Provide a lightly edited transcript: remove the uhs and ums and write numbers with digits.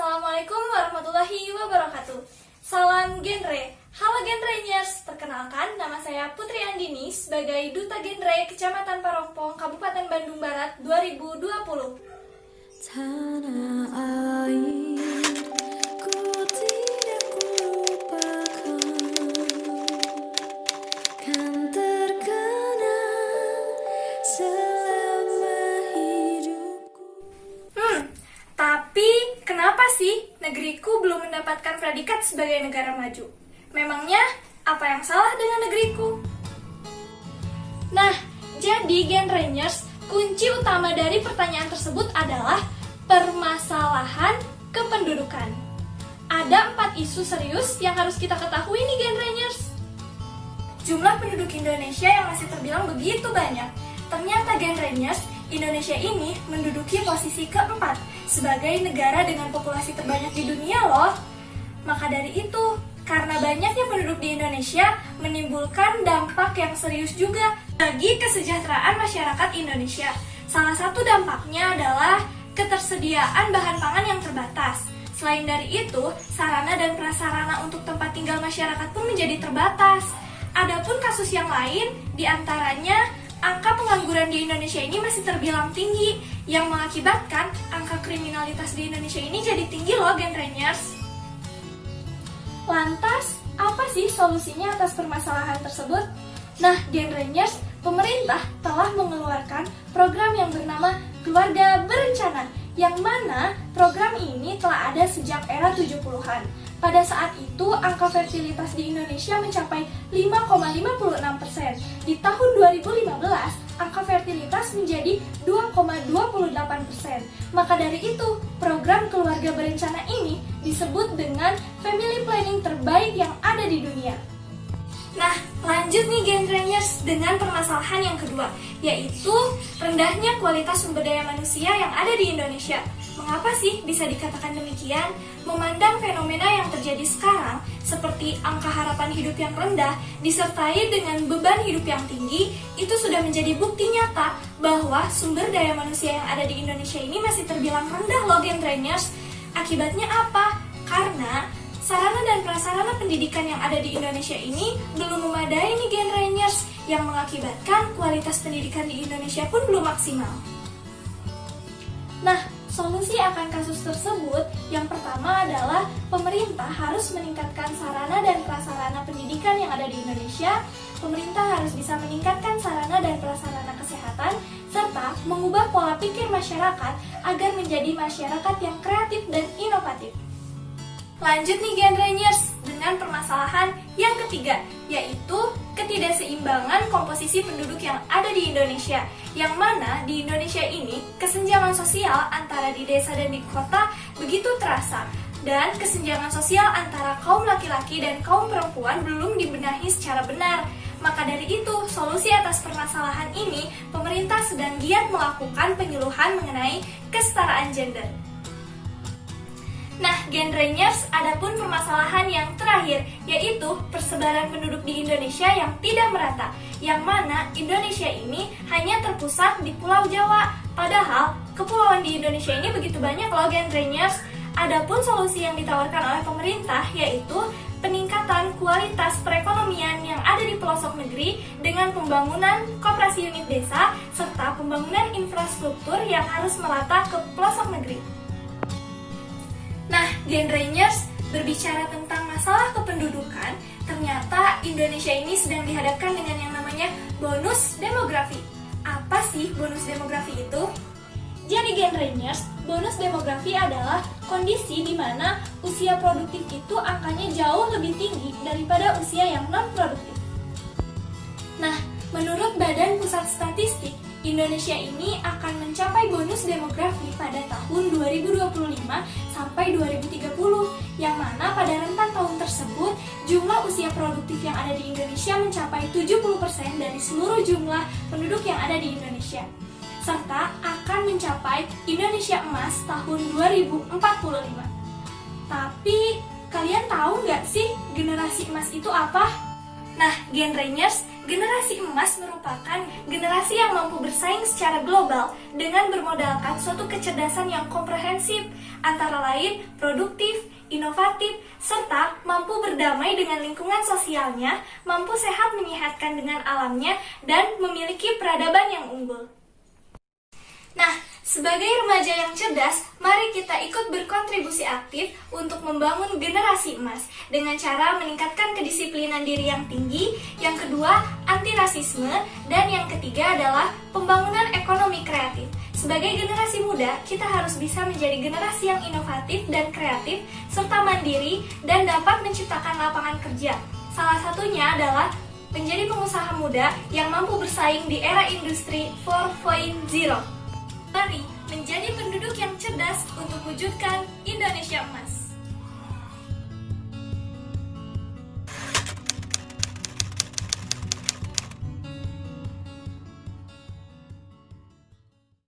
Assalamualaikum warahmatullahi wabarakatuh. Salam genre. Halo Genrenyers, perkenalkan nama saya Putri Andini sebagai Duta Genre Kecamatan Parongpong, Kabupaten Bandung Barat 2020. Tanah air, ku tidak lupakan, kan terkenal selama hidupku. Tapi kenapa sih negeriku belum mendapatkan predikat sebagai negara maju? Memangnya apa yang salah dengan negeriku? Nah, jadi Genrenyers, kunci utama dari pertanyaan tersebut adalah permasalahan kependudukan. Ada 4 isu serius yang harus kita ketahui nih Genrenyers. Jumlah penduduk Indonesia yang masih terbilang begitu banyak. Ternyata Genrenyers, Indonesia ini menduduki posisi keempat sebagai negara dengan populasi terbanyak di dunia loh. Maka dari itu, karena banyaknya penduduk di Indonesia menimbulkan dampak yang serius juga bagi kesejahteraan masyarakat Indonesia. Salah satu dampaknya adalah ketersediaan bahan pangan yang terbatas. Selain dari itu, sarana dan prasarana untuk tempat tinggal masyarakat pun menjadi terbatas. Adapun kasus yang lain, diantaranya angka pengangguran di Indonesia ini masih terbilang tinggi, yang mengakibatkan angka kriminalitas di Indonesia ini jadi tinggi loh Genrenyers. Lantas, apa sih solusinya atas permasalahan tersebut? Nah, Genrenyers, pemerintah telah mengeluarkan program yang bernama Keluarga Berencana, yang mana program ini telah ada sejak era 70-an. Pada saat itu, angka fertilitas di Indonesia mencapai 5,56%. Di tahun 2015, angka fertilitas menjadi 2,28%. Maka dari itu, program Keluarga Berencana ini disebut dengan family planning terbaik yang ada di dunia. Nah, lanjut nih Genrenyers dengan permasalahan yang kedua, yaitu rendahnya kualitas sumber daya manusia yang ada di Indonesia. Mengapa sih bisa dikatakan demikian? Memandang fenomena yang terjadi sekarang, seperti angka harapan hidup yang rendah, disertai dengan beban hidup yang tinggi, itu sudah menjadi bukti nyata bahwa sumber daya manusia yang ada di Indonesia ini masih terbilang rendah loh Genrenyers. Akibatnya apa? Karena sarana dan prasarana pendidikan yang ada di Indonesia ini belum memadai nih Genrenyers, yang mengakibatkan kualitas pendidikan di Indonesia pun belum maksimal. Nah, solusi akan kasus tersebut yang pertama adalah pemerintah harus meningkatkan sarana dan prasarana pendidikan yang ada di Indonesia. Pemerintah harus bisa meningkatkan sarana dan prasarana kesehatan serta mengubah pola pikir masyarakat agar menjadi masyarakat yang kreatif dan inovatif. Lanjut nih Genrenyers dengan permasalahan yang ketiga, yaitu ketidakseimbangan komposisi penduduk yang ada di Indonesia, yang mana di Indonesia ini kesenjangan sosial antara di desa dan di kota begitu terasa, dan kesenjangan sosial antara kaum laki-laki dan kaum perempuan belum dibenahi secara benar. Maka dari itu, solusi atas permasalahan ini, pemerintah sedang giat melakukan penyuluhan mengenai kesetaraan gender. Nah, Genrenyers, adapun permasalahan yang terakhir, yaitu persebaran penduduk di Indonesia yang tidak merata, yang mana Indonesia ini hanya terpusat di Pulau Jawa, padahal kepulauan di Indonesia ini begitu banyak loh Genrenyers. Adapun solusi yang ditawarkan oleh pemerintah, yaitu peningkatan kualitas perekonomian yang ada di pelosok negeri dengan pembangunan koperasi unit desa, serta pembangunan infrastruktur yang harus merata ke pelosok negeri. Nah, Genrenyers, berbicara tentang masalah kependudukan, ternyata Indonesia ini sedang dihadapkan dengan yang namanya bonus demografi. Apa sih bonus demografi itu? Jadi Genrenyers, bonus demografi adalah kondisi di mana usia produktif itu angkanya jauh lebih tinggi daripada usia yang non-produktif. Nah, menurut Badan Pusat Statistik, Indonesia ini akan mencapai bonus demografi pada tahun 2025 sampai 2030, yang mana pada rentang tahun tersebut jumlah usia produktif yang ada di Indonesia mencapai 70% dari seluruh jumlah penduduk yang ada di Indonesia, serta akan mencapai Indonesia Emas tahun 2045. Tapi, kalian tahu nggak sih generasi emas itu apa? Nah, Genrenyers, Generasi emas merupakan generasi yang mampu bersaing secara global dengan bermodalkan suatu kecerdasan yang komprehensif, antara lain produktif, inovatif, serta mampu berdamai dengan lingkungan sosialnya, mampu sehat menyehatkan dengan alamnya, dan memiliki peradaban yang unggul. Nah, sebagai remaja yang cerdas, mari kita ikut berkontribusi aktif untuk membangun generasi emas dengan cara meningkatkan kedisiplinan diri yang tinggi, yang kedua, anti rasisme, dan yang ketiga adalah pembangunan ekonomi kreatif. Sebagai generasi muda, kita harus bisa menjadi generasi yang inovatif dan kreatif, serta mandiri dan dapat menciptakan lapangan kerja. Salah satunya adalah menjadi pengusaha muda yang mampu bersaing di era industri 4.0. Mari menjadi penduduk yang cerdas untuk wujudkan Indonesia emas.